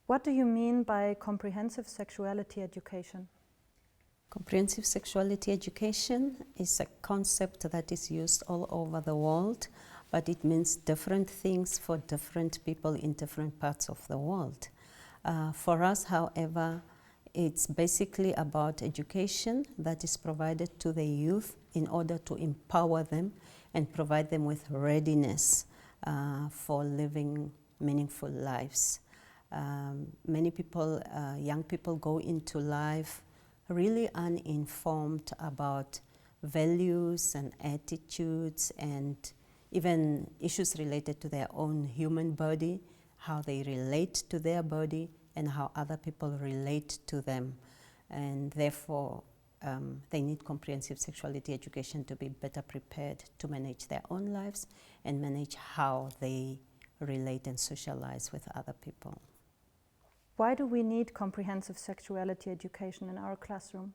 What do you mean by comprehensive sexuality education? Comprehensive sexuality education is a concept that is used all over the world, but it means different things for different people in different parts of the world. For us, however, it's basically about education that is provided to the youth in order to empower them and provide them with readiness for living meaningful lives. Many people, young people, go into life really uninformed about values and attitudes and even issues related to their own human body, how they relate to their body and how other people relate to them. And therefore, they need comprehensive sexuality education to be better prepared to manage their own lives and manage how they relate and socialize with other people. Why do we need comprehensive sexuality education in our classroom?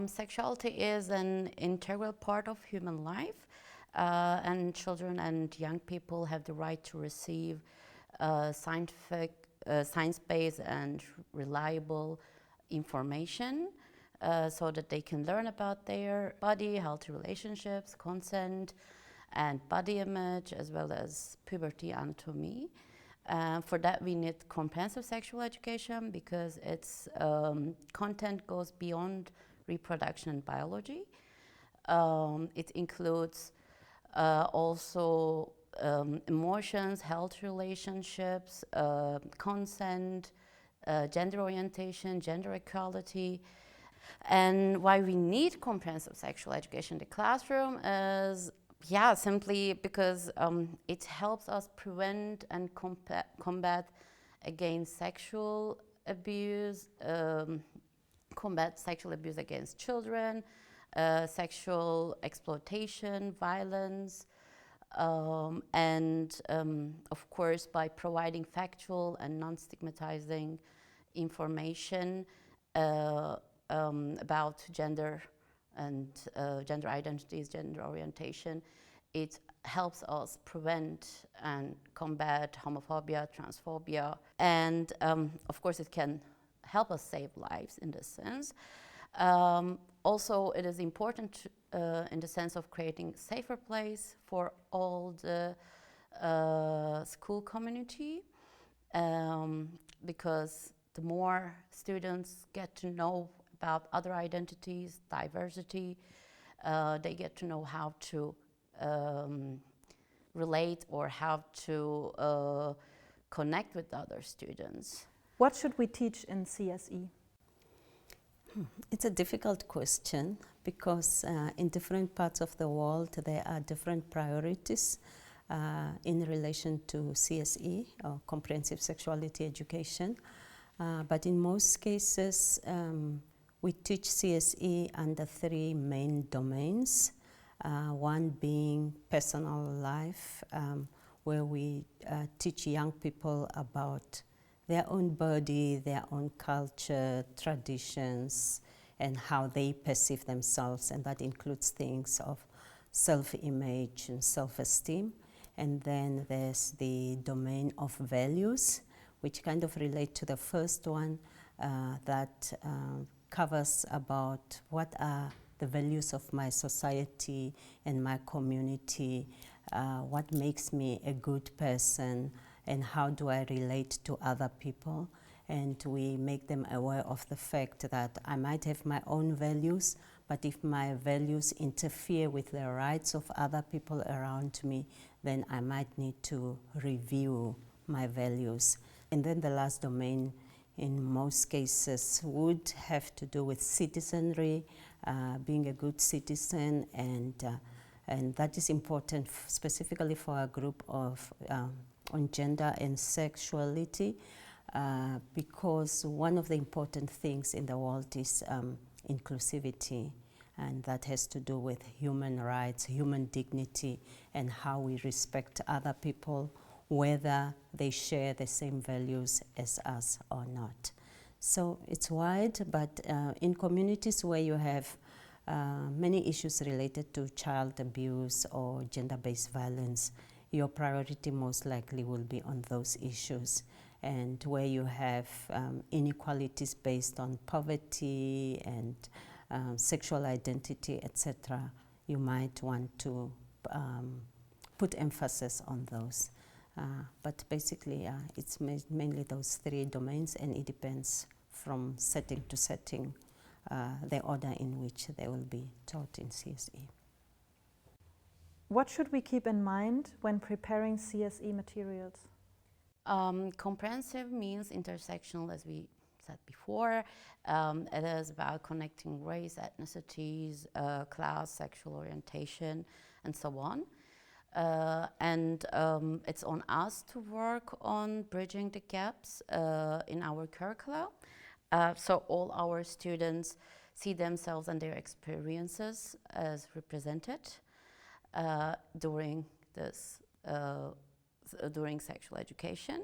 Sexuality is an integral part of human life, and children and young people have the right to receive science-based and reliable information so that they can learn about their body, healthy relationships, consent, and body image, as well as puberty anatomy. For that, we need comprehensive sexual education because its content goes beyond reproduction and biology. It includes also emotions, health relationships, consent, gender orientation, gender equality. And why we need comprehensive sexual education in the classroom is simply because it helps us prevent and combat against sexual abuse, combat sexual abuse against children, sexual exploitation, violence, and of course by providing factual and non-stigmatizing information about gender and gender identities, gender orientation. It helps us prevent and combat homophobia, transphobia, and of course it can help us save lives in this sense. Also, it is important in the sense of creating a safer place for all the school community, because the more students get to know about other identities, diversity, they get to know how to relate or how to connect with other students. What should we teach in CSE? It's a difficult question because in different parts of the world there are different priorities in relation to CSE, or comprehensive sexuality education. But in most cases, we teach CSE under three main domains. One being personal life, where we teach young people about their own body, their own culture, traditions, and how they perceive themselves. And that includes things of self-image and self-esteem. And then there's the domain of values, which kind of relate to the first one, that covers about what are the values of my society and my community, what makes me a good person, and how do I relate to other people. And we make them aware of the fact that I might have my own values, but if my values interfere with the rights of other people around me, then I might need to review my values. And then the last domain, in most cases, would have to do with citizenry, being a good citizen, and that is important specifically for a group of on gender and sexuality, because one of the important things in the world is inclusivity, and that has to do with human rights, human dignity, and how we respect other people, whether they share the same values as us or not. So it's wide, but in communities where you have many issues related to child abuse or gender-based violence, your priority most likely will be on those issues. and where you have inequalities based on poverty and sexual identity, etc., you might want to put emphasis on those. But basically, it's mainly those three domains, and it depends from setting to setting the order in which they will be taught in CSE. What should we keep in mind when preparing CSE materials? Comprehensive means intersectional, as we said before. It is about connecting race, ethnicities, class, sexual orientation, and so on. And it's on us to work on bridging the gaps in our curricula. So all our students see themselves and their experiences as represented during this during sexual education,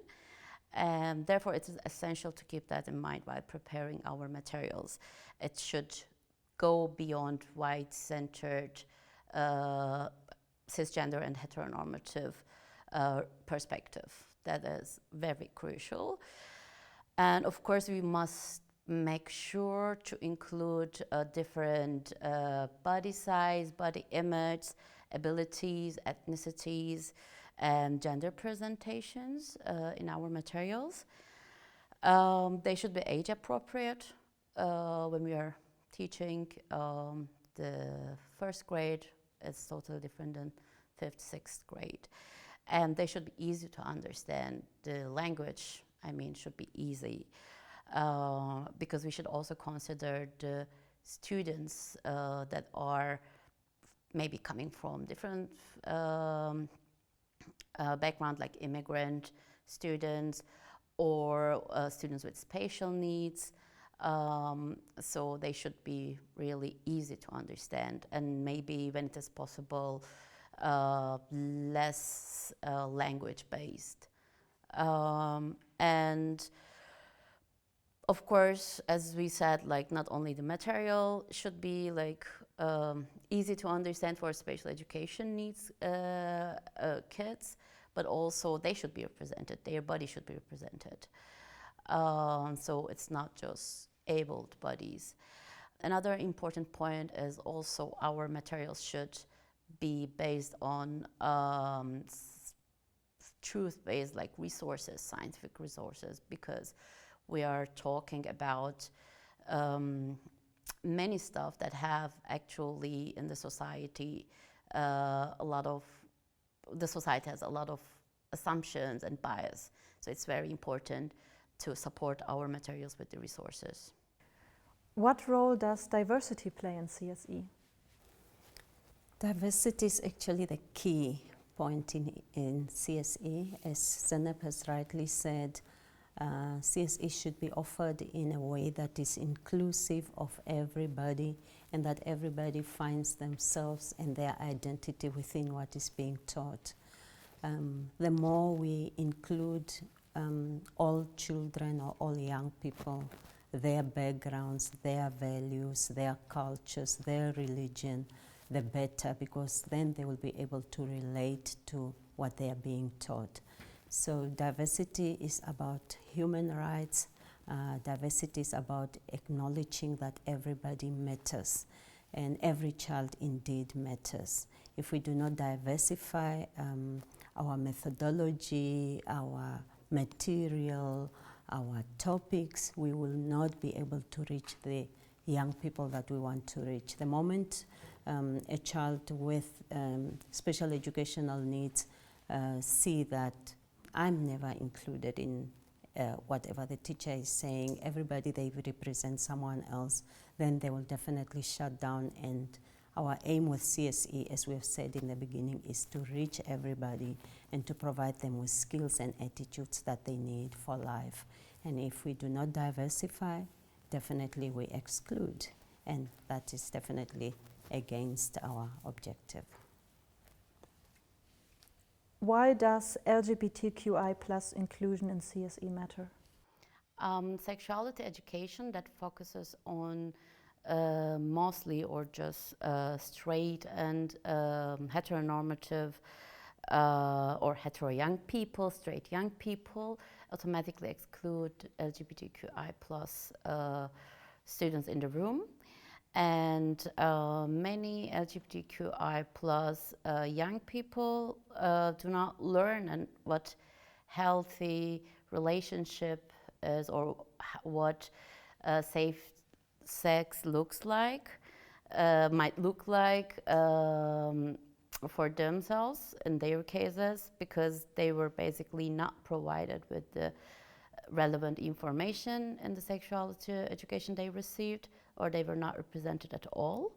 and therefore it is essential to keep that in mind while preparing our materials. It should go beyond white-centered, cisgender and heteronormative perspective. That is very crucial. And of course, we must make sure to include different body size, body image, abilities, ethnicities, and gender presentations in our materials. They should be age appropriate when we are teaching. The first grade is totally different than 5th, 6th grade. And they should be easy to understand. The language, should be easy. Because we should also consider the students that are maybe coming from different background, like immigrant students or students with special needs. So they should be really easy to understand, and maybe when it is possible, less language-based. And of course, as we said, not only the material should be easy to understand for special education needs kids, but also they should be represented, their body should be represented. So it's not just abled bodies. Another important point is also our materials should be based on truth-based resources, scientific resources, because we are talking about many stuff that have actually in the society the society has a lot of assumptions and bias. So it's very important to support our materials with the resources. What role does diversity play in CSE? Diversity is actually the key point in CSE. As Zeynep has rightly said, CSE should be offered in a way that is inclusive of everybody, and that everybody finds themselves and their identity within what is being taught. The more we include all children or all young people, their backgrounds, their values, their cultures, their religion, the better, because then they will be able to relate to what they are being taught. So diversity is about human rights. Diversity is about acknowledging that everybody matters, and every child indeed matters. If we do not diversify our methodology, our material, our topics, we will not be able to reach the young people that we want to reach. The moment a child with special educational needs see that I'm never included in whatever the teacher is saying, everybody, they represent someone else, then they will definitely shut down. And our aim with CSE, as we have said in the beginning, is to reach everybody and to provide them with skills and attitudes that they need for life. And if we do not diversify, definitely we exclude, and that is definitely against our objective. Why does LGBTQI+ inclusion in CSE matter? Sexuality education that focuses on mostly or just straight and heteronormative or hetero young people, straight young people, automatically exclude LGBTQI plus students in the room. And many LGBTQI plus young people do not learn what healthy relationship is, or what safe sex looks like, might look like for themselves in their cases, because they were basically not provided with the relevant information in the sexuality education they received, or they were not represented at all.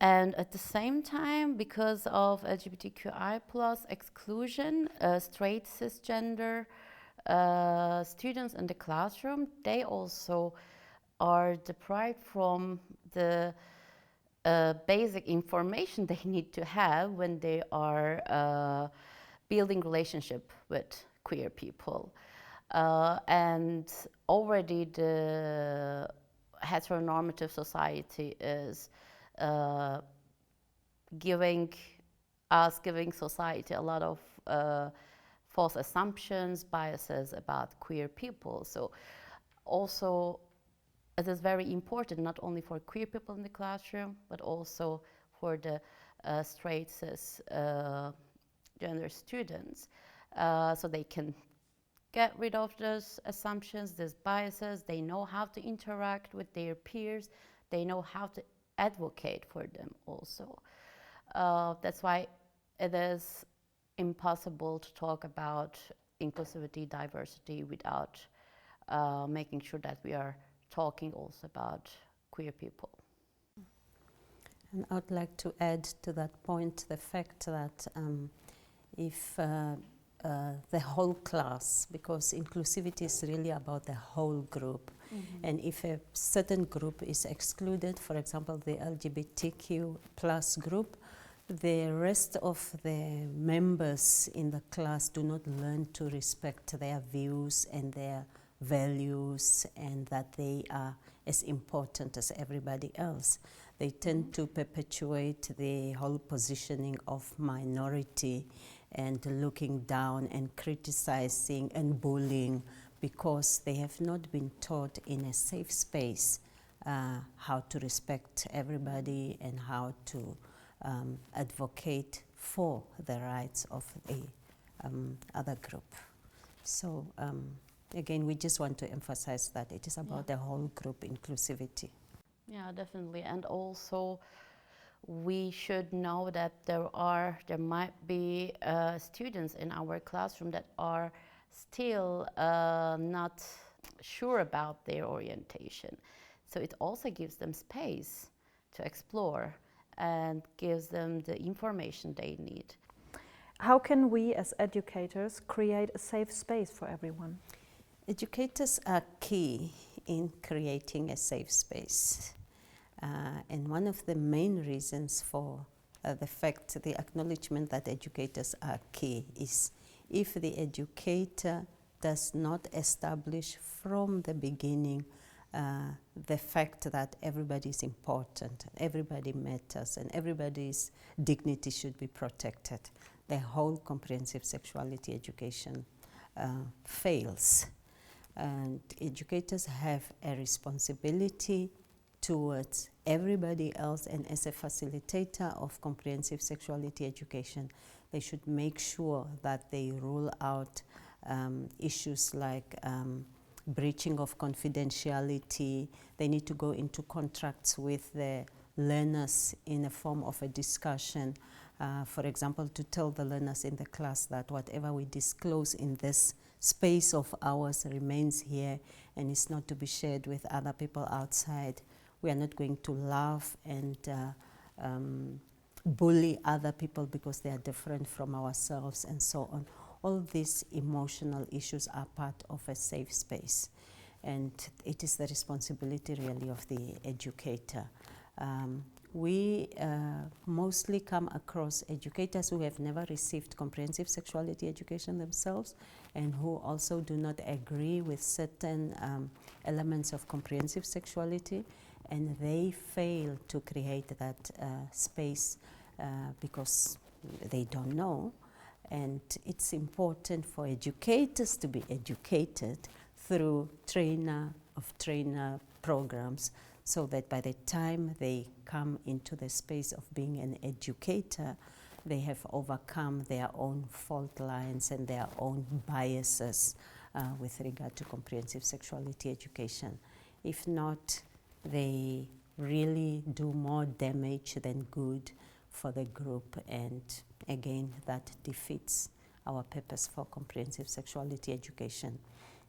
And at the same time, because of LGBTQI plus exclusion, straight cisgender students in the classroom, they also are deprived from the basic information they need to have when they are building relationship with queer people. And already the heteronormative society is giving society a lot of false assumptions, biases about queer people. So also it is very important, not only for queer people in the classroom, but also for the straight cis gender students, so they can get rid of those assumptions, these biases. They know how to interact with their peers. They know how to advocate for them also. That's why it is impossible to talk about inclusivity, diversity without making sure that we are talking also about queer people. And I would like to add to that point the fact that if the whole class, because inclusivity is really about the whole group, and if a certain group is excluded, for example the LGBTQ plus group, the rest of the members in the class do not learn to respect their views and their values, and that they are as important as everybody else. They tend to perpetuate the whole positioning of minority and looking down and criticizing and bullying, because they have not been taught in a safe space how to respect everybody and how to advocate for the rights of the other group. So again, we just want to emphasize that it is about the whole group inclusivity. Yeah, definitely. And also we should know that there might be students in our classroom that are still not sure about their orientation. So it also gives them space to explore and gives them the information they need. How can we as educators create a safe space for everyone? Educators are key in creating a safe space. And one of the main reasons for the acknowledgement that educators are key is if the educator does not establish from the beginning the fact that everybody is important, everybody matters, and everybody's dignity should be protected, the whole comprehensive sexuality education fails. And educators have a responsibility towards everybody else, and as a facilitator of comprehensive sexuality education, they should make sure that they rule out issues like breaching of confidentiality. They need to go into contracts with the learners in a form of a discussion. For example, to tell the learners in the class that whatever we disclose in this space of ours remains here and is not to be shared with other people outside. We are not going to laugh and bully other people because they are different from ourselves and so on. All these emotional issues are part of a safe space, and it is the responsibility really of the educator. We mostly come across educators who have never received comprehensive sexuality education themselves and who also do not agree with certain elements of comprehensive sexuality, and they fail to create that space because they don't know. And it's important for educators to be educated through trainer programs, so that by the time they come into the space of being an educator, they have overcome their own fault lines and their own biases with regard to comprehensive sexuality education. If not, they really do more damage than good for the group, and again, that defeats our purpose for comprehensive sexuality education.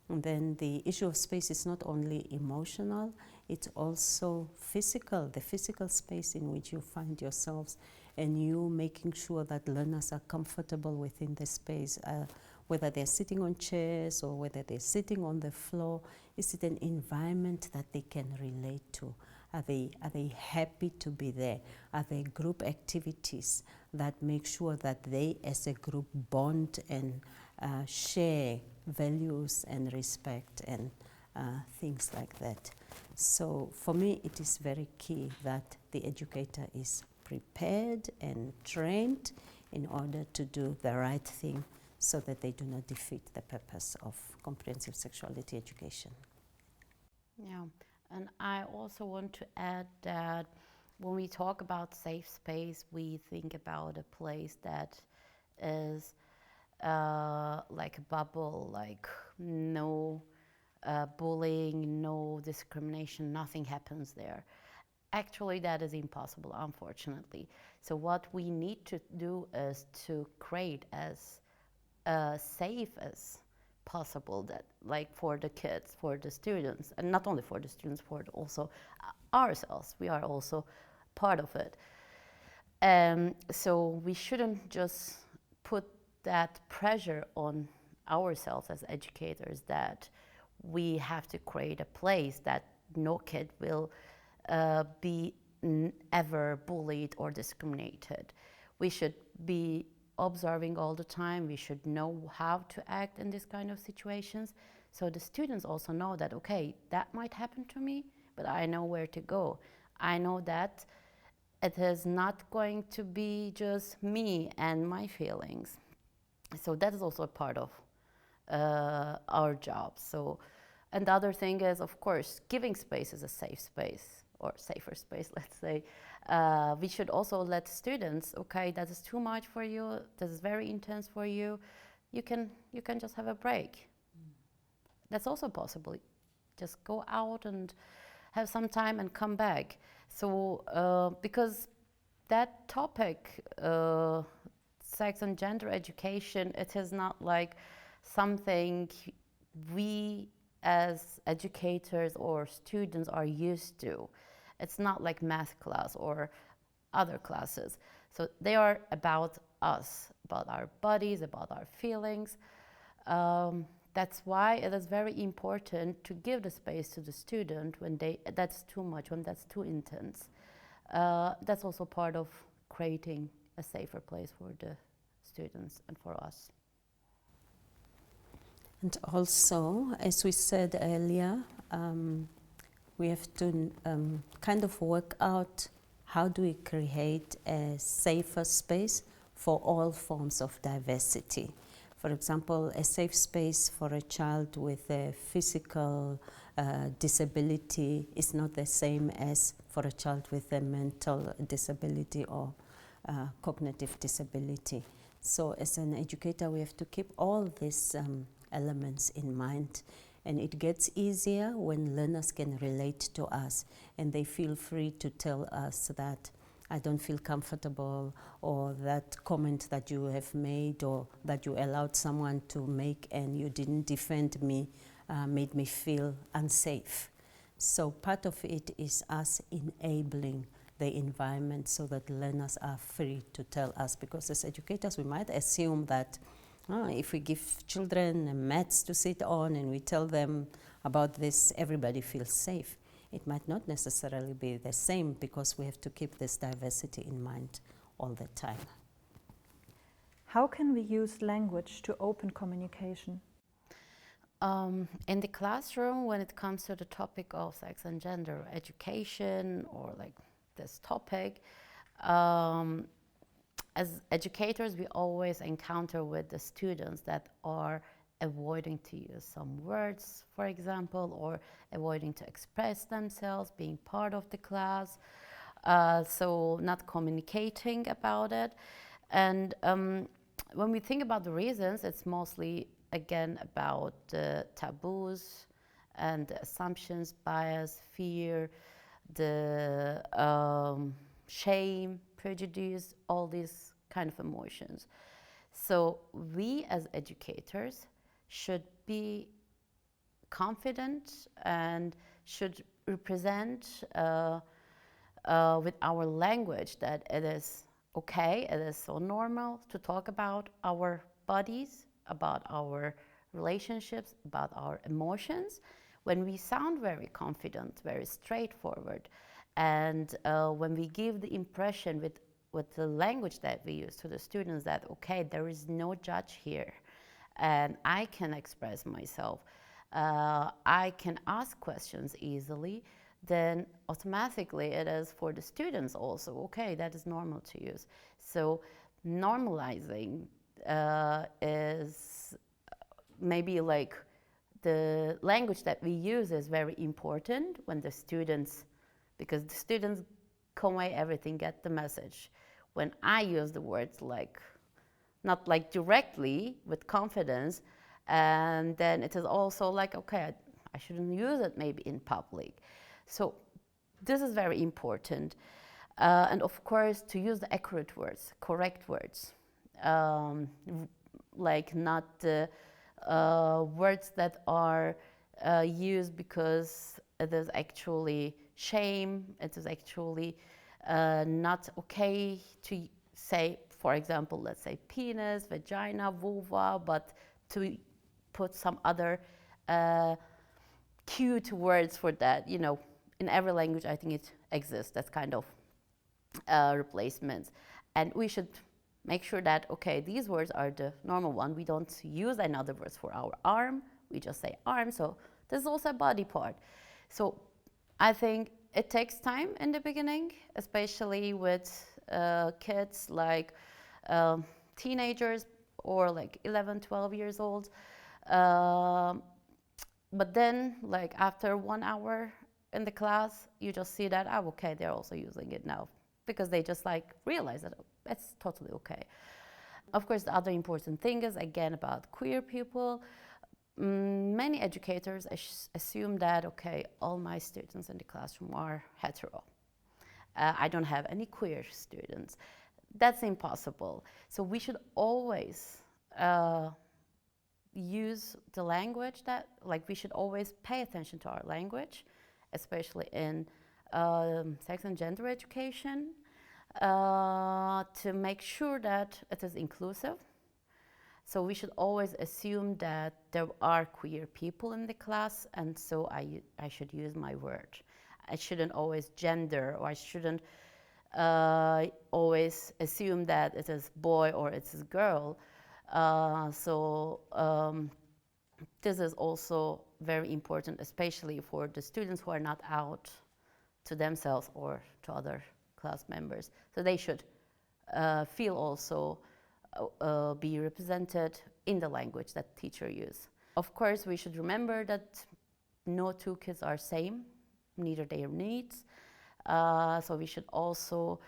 And then the issue of space is not only emotional, it's also physical, the physical space in which you find yourselves, and you making sure that learners are comfortable within the space, whether they're sitting on chairs or whether they're sitting on the floor. Is it an environment that they can relate to? Are they happy to be there? Are there group activities that make sure that they as a group bond and share values and respect and things like that? So for me, it is very key that the educator is prepared and trained in order to do the right thing, so that they do not defeat the purpose of comprehensive sexuality education. Yeah, and I also want to add that when we talk about safe space, we think about a place that is like a bubble, like no bullying, no discrimination, nothing happens there. Actually, that is impossible, unfortunately. So what we need to do is to create as safe as possible, that like for the kids, for the students, and not only for the students, for also ourselves. We are also part of it. So we shouldn't just put that pressure on ourselves as educators that we have to create a place that no kid will be ever bullied or discriminated. We should be observing all the time. We should know how to act in this kind of situations, so the students also know that, okay, that might happen to me, but I know where to go. I know that it is not going to be just me and my feelings. So that is also a part of our job. So, and the other thing is, of course, giving space is a safe space, or safer space, let's say. We should also let students, okay, that is too much for you, this is very intense for you, you can just have a break. That's also possible. Just go out and have some time and come back. So, because that topic, sex and gender education, it is not like something we as educators or students are used to. It's not like math class or other classes. So they are about us, about our bodies, about our feelings. That's why it is very important to give the space to the student when that's too much, when that's too intense. That's also part of creating a safer place for the students and for us. And also, as we said earlier, we have to kind of work out how do we create a safer space for all forms of diversity. For example, a safe space for a child with a physical disability is not the same as for a child with a mental disability or cognitive disability. So as an educator, we have to keep all these elements in mind. And it gets easier when learners can relate to us and they feel free to tell us that I don't feel comfortable, or that comment that you have made or that you allowed someone to make and you didn't defend me made me feel unsafe. So part of it is us enabling the environment so that learners are free to tell us, because as educators we might assume that if we give children mats to sit on and we tell them about this, everybody feels safe. It might not necessarily be the same, because we have to keep this diversity in mind all the time. How can we use language to open communication? In the classroom, when it comes to the topic of sex and gender education, or like this topic, as educators, we always encounter with the students that are avoiding to use some words, for example, or avoiding to express themselves, being part of the class, so not communicating about it. And when we think about the reasons, it's mostly, again, about the taboos and the assumptions, bias, fear, the shame, prejudice, all these kind of emotions. So we as educators should be confident and should represent with our language that it is okay, it is so normal to talk about our bodies, about our relationships, about our emotions. When we sound very confident, very straightforward, and when we give the impression with the language that we use to the students that, okay, there is no judge here, and I can express myself, I can ask questions easily, then automatically it is for the students also, okay, that is normal to use. So normalizing is maybe like the language that we use is very important when the students, because the students convey everything, get the message. When I use the words like, not like directly with confidence, and then it is also like, okay, I shouldn't use it maybe in public. So this is very important. And of course, to use the accurate words, correct words, like not the words that are used because it is actually shame, it is actually not okay to say, for example, let's say penis, vagina, vulva, but to put some other cute words for that. You know, in every language, I think it exists, that kind of replacements. And we should make sure that, okay, these words are the normal one. We don't use another words for our arm. We just say arm. So this is also a body part. So I think it takes time in the beginning, especially with kids like teenagers or like 11, 12 years old. But then, like after 1 hour in the class, you just see that, oh, okay, they're also using it now, because they just like realize that it's totally okay. Of course, the other important thing is, again, about queer people. Many educators assume that, okay, all my students in the classroom are hetero. I don't have any queer students. That's impossible. So we should always use the language that, like, we should always pay attention to our language, especially in sex and gender education, to make sure that it is inclusive. So we should always assume that there are queer people in the class, and so I should use my word. I shouldn't always gender, or I shouldn't always assume that it is boy or it is girl. This is also very important, especially for the students who are not out to themselves or to other class members. So they should feel also be represented in the language that teacher use. Of course, we should remember that no two kids are same, neither their needs. So we should also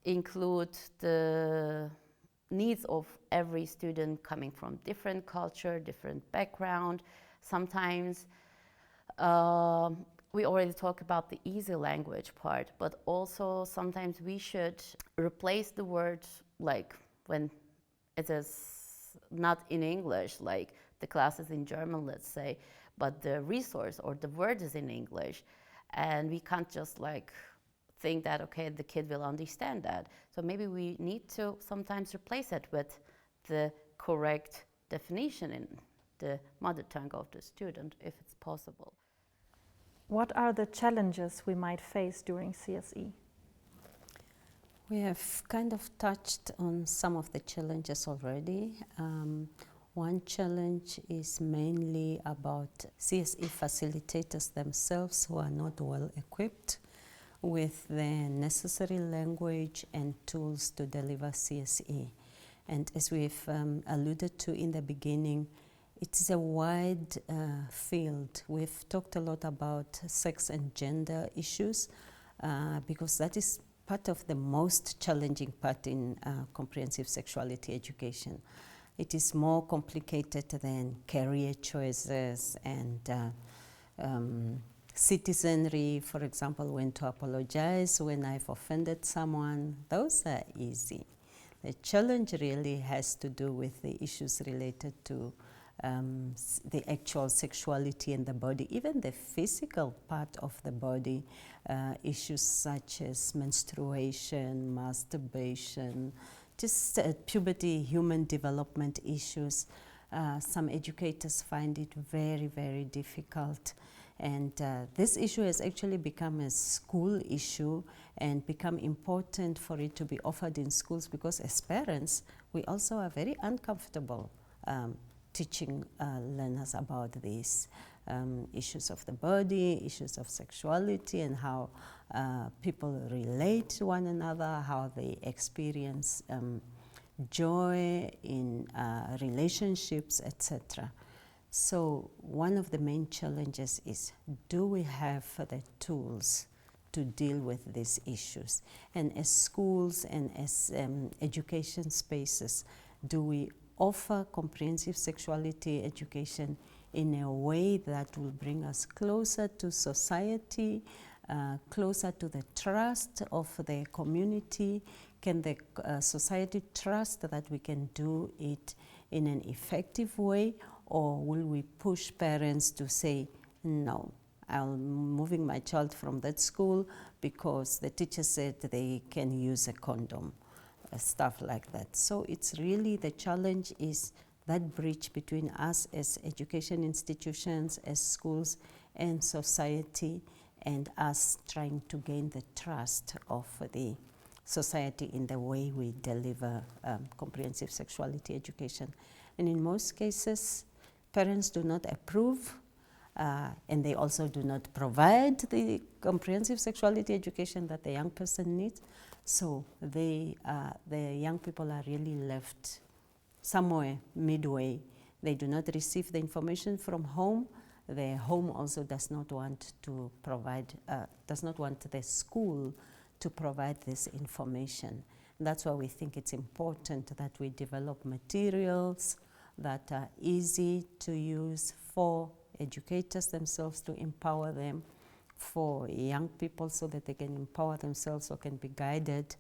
include the needs of every student coming from different culture, different background. Sometimes we already talked about the easy language part, but also sometimes we should replace the words, like when it is not in English, like the class is in German, let's say, but the resource or the word is in English. And we can't just like think that, okay, the kid will understand that. So maybe we need to sometimes replace it with the correct definition in the mother tongue of the student, if it's possible. What are the challenges we might face during CSE? We have kind of touched on some of the challenges already. One challenge is mainly about CSE facilitators themselves who are not well equipped with the necessary language and tools to deliver CSE. And as we've alluded to in the beginning, it is a wide field. We've talked a lot about sex and gender issues because that is part of the most challenging part in comprehensive sexuality education. It is more complicated than career choices and citizenry, for example, when to apologize when I've offended someone. Those are easy. The challenge really has to do with the issues related to the actual sexuality in the body, even the physical part of the body, issues such as menstruation, masturbation, just puberty, human development issues. Some educators find it very, very difficult. And this issue has actually become a school issue and become important for it to be offered in schools because as parents, we also are very uncomfortable teaching learners about these issues of the body, issues of sexuality, and how people relate to one another, how they experience joy in relationships, etc. So one of the main challenges is, do we have the tools to deal with these issues? And as schools and as education spaces, do we offer comprehensive sexuality education in a way that will bring us closer to society, closer to the trust of the community? Can the society trust that we can do it in an effective way? Or will we push parents to say, no, I'm moving my child from that school because the teacher said they can use a condom, stuff like that. So it's really, the challenge is that bridge between us as education institutions, as schools and society, and us trying to gain the trust of the society in the way we deliver comprehensive sexuality education. And in most cases, parents do not approve, and they also do not provide the comprehensive sexuality education that the young person needs. So the young people are really left somewhere midway. They do not receive the information from home. The home also does not want to provide, does not want the school to provide this information. And that's why we think it's important that we develop materials that are easy to use for educators themselves, to empower them, for young people so that they can empower themselves or can be guided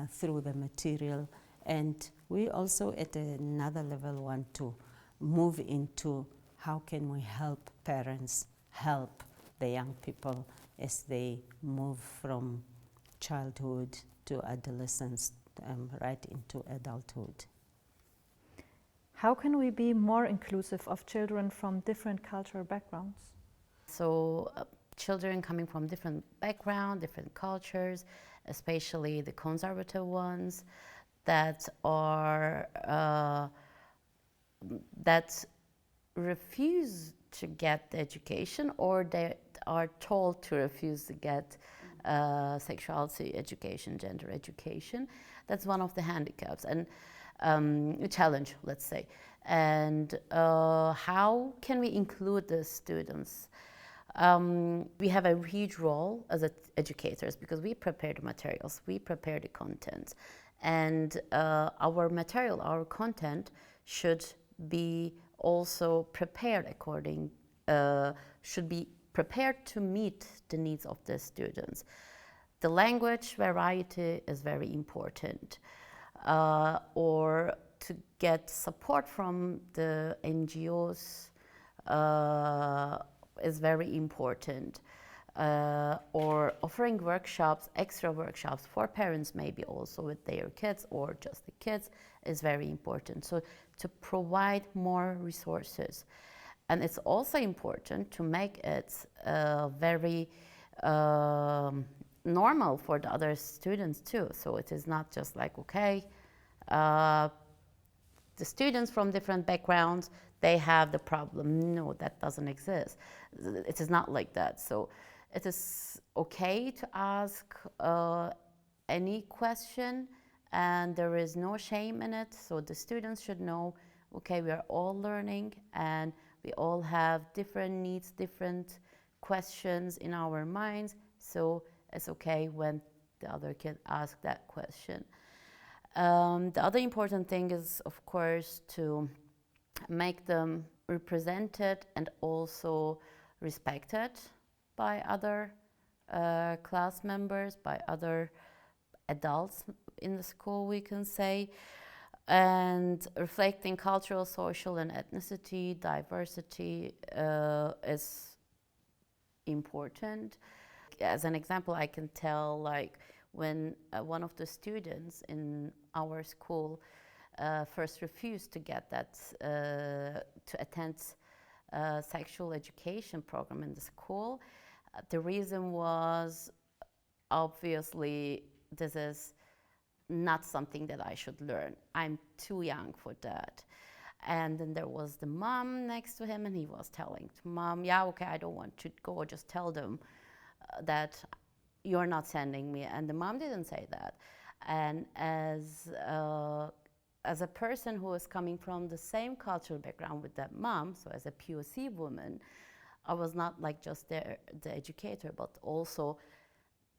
through the material. And we also at another level want to move into how can we help parents help the young people as they move from childhood to adolescence, right into adulthood. How can we be more inclusive of children from different cultural backgrounds? So children coming from different backgrounds, different cultures, especially the conservative ones that are that refuse to get the education, or they are told to refuse to get sexuality education, gender education. That's one of the handicaps and a challenge, let's say. And how can we include the students? We have a huge role as educators because we prepare the materials, we prepare the content, and our material, our content should be also prepared according, should be prepared to meet the needs of the students. The language variety is very important, or to get support from the NGOs is very important, or offering workshops, extra workshops for parents, maybe also with their kids or just the kids, is very important. So to provide more resources. And it's also important to make it very normal for the other students too. So it is not just like, okay, the students from different backgrounds, they have the problem. No, that doesn't exist. It is not like that. So it is okay to ask any question, and there is no shame in it. So the students should know, okay, we are all learning and we all have different needs, different questions in our minds. So it's okay when the other kid asks that question. The other important thing is, of course, to make them represented and also respected by other class members, by other adults in the school, we can say, and reflecting cultural, social, and ethnicity diversity is important. As an example, I can tell, like, when one of the students in our school first refused to get that, to attend sexual education program in the school, the reason was, obviously, this is not something that I should learn. I'm too young for that. And then there was the mom next to him, and he was telling to mom, yeah, okay, I don't want to go, just tell them that you're not sending me. And the mom didn't say that. And as a person who is coming from the same cultural background with that mom, so as a POC woman, I was not like just the educator, but also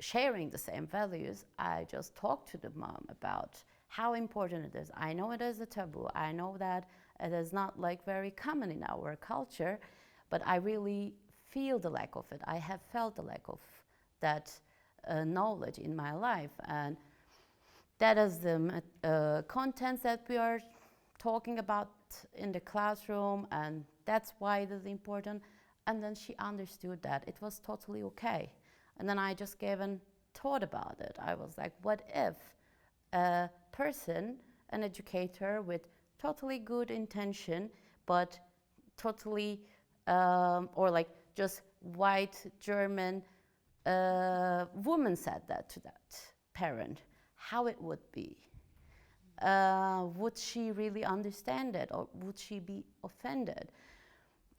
sharing the same values. I just talked to the mom about how important it is. I know it is a taboo. I know that it is not like very common in our culture, but I really feel the lack of it. I have felt the lack of that knowledge in my life, and that is the contents that we are talking about in the classroom, and that's why it is important. And then she understood that it was totally okay. And then I just gave a thought about it. I was like, what if a person, an educator with totally good intention, but totally, or like just white German woman said that to that parent, how it would be? Would she really understand it, or would she be offended?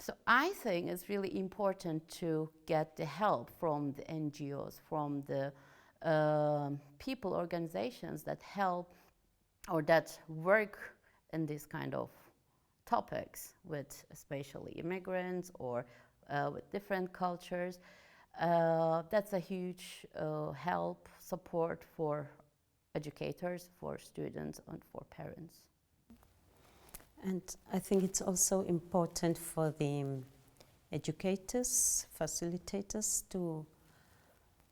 So I think it's really important to get the help from the NGOs, from the people, organizations that help or that work in this kind of topics with especially immigrants or with different cultures. That's a huge help, support for educators, for students, and for parents. And I think it's also important for the educators, facilitators to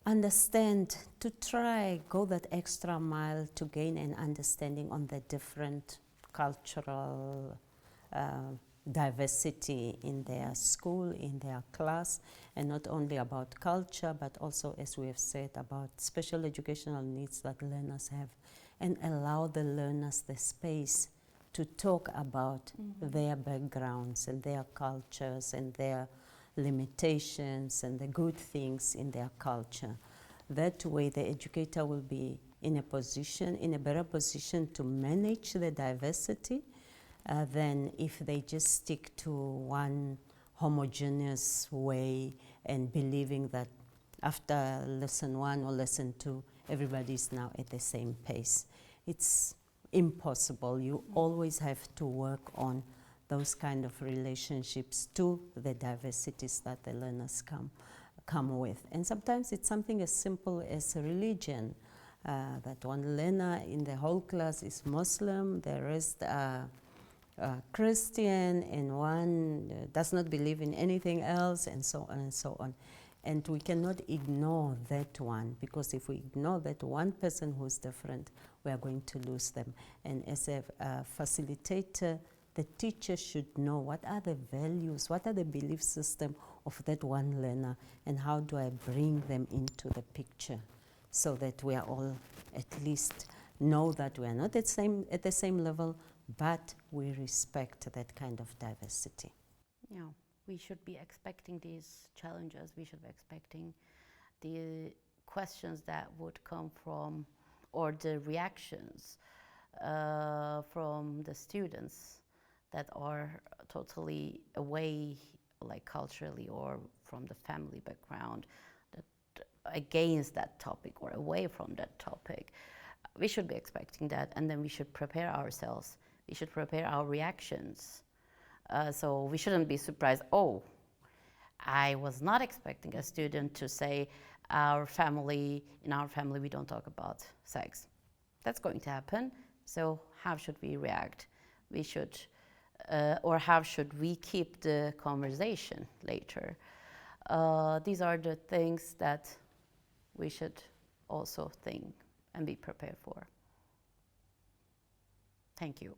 understand, to try, go that extra mile to gain an understanding on the different cultural diversity in their school, in their class, and not only about culture, but also, as we have said, about special educational needs that learners have, and allow the learners the space to talk about their backgrounds and their cultures and their limitations and the good things in their culture. That way the educator will be in a better position to manage the diversity than if they just stick to one homogeneous way and believing that after lesson 1 or lesson 2, everybody's now at the same pace. It's impossible. You always have to work on those kind of relationships to the diversities that the learners come with. And sometimes it's something as simple as a religion, that one learner in the whole class is Muslim, the rest are Christian, and one does not believe in anything else, and so on and so on. And we cannot ignore that one, because if we ignore that one person who's different, we are going to lose them. And as a facilitator, the teacher should know what are the values, what are the belief system of that one learner, and how do I bring them into the picture so that we are all at least know that we are not at the same level, but we respect that kind of diversity. Yeah. We should be expecting these challenges. We should be expecting the questions that would come from, or the reactions from the students that are totally away, like culturally, or from the family background against that topic or away from that topic. We should be expecting that, and then we should prepare ourselves. We should prepare our reactions. So we shouldn't be surprised, oh, I was not expecting a student to say, in our family we don't talk about sex. That's going to happen. So how should we react? We should, or how should we keep the conversation later? These are the things that we should also think and be prepared for. Thank you.